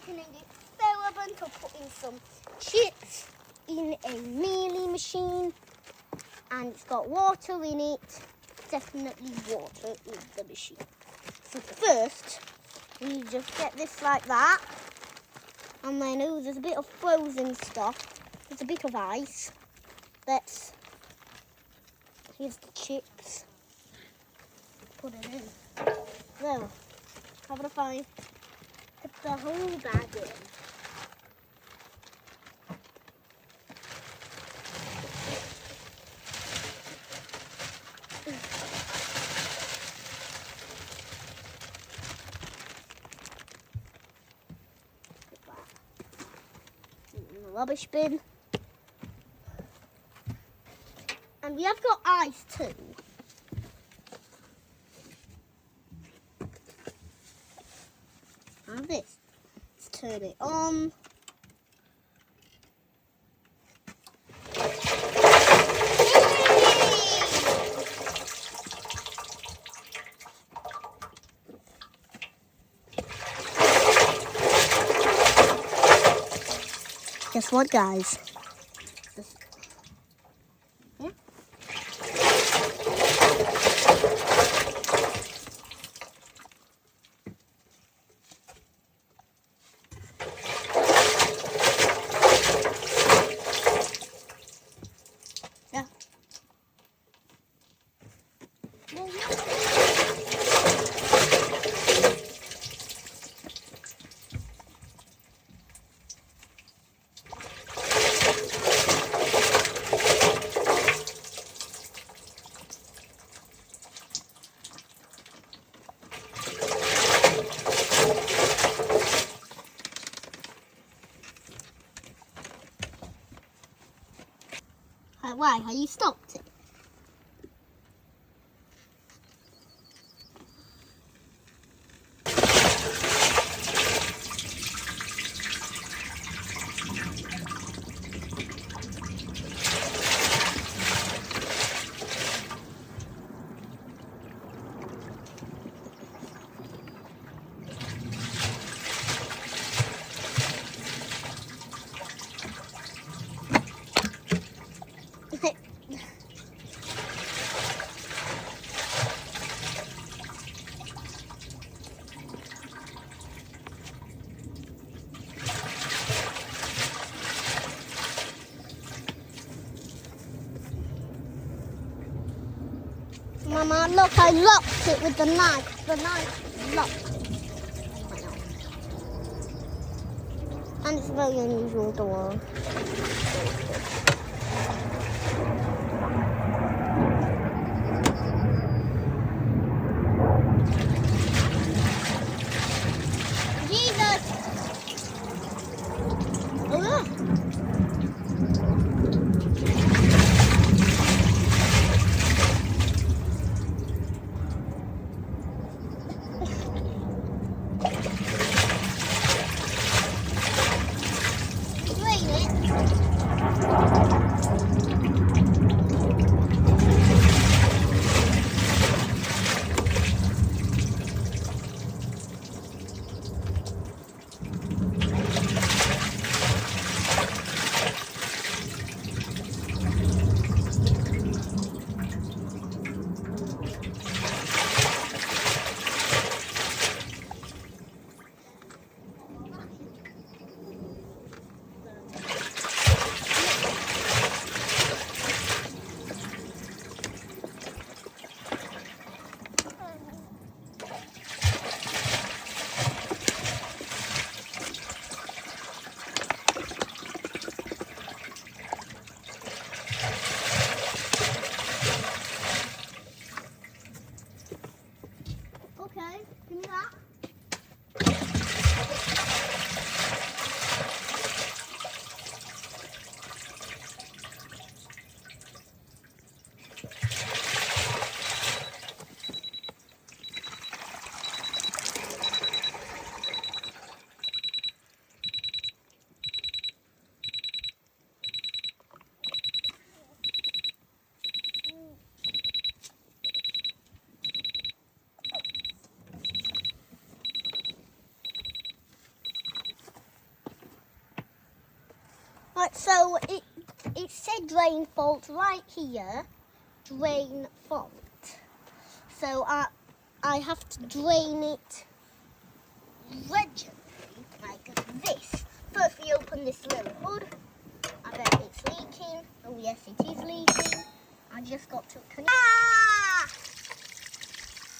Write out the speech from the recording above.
opening it, I'm going to put in some chips in a Miele machine, and it's got water in it. Definitely water in the machine. So first, we just get this like that, and then there's a bit of frozen stuff. There's a bit of ice. Here's the chips. Put it in. There. Have a find. Put the whole bag in. In the rubbish bin. And we have got ice too. And this. Let's turn it on. Guess what, guys? Yeah. Yeah. Why? Have you stopped it? Mama, look, I locked it with the knife. The knife is locked. And it's a very unusual door. Jesus! Oh, look. Okay, give me that. So it said drain fault right here. Drain fault. So I have to drain it regularly, like this. First we open this little hood. I bet it's leaking. Oh yes, it is leaking. I just got to connect.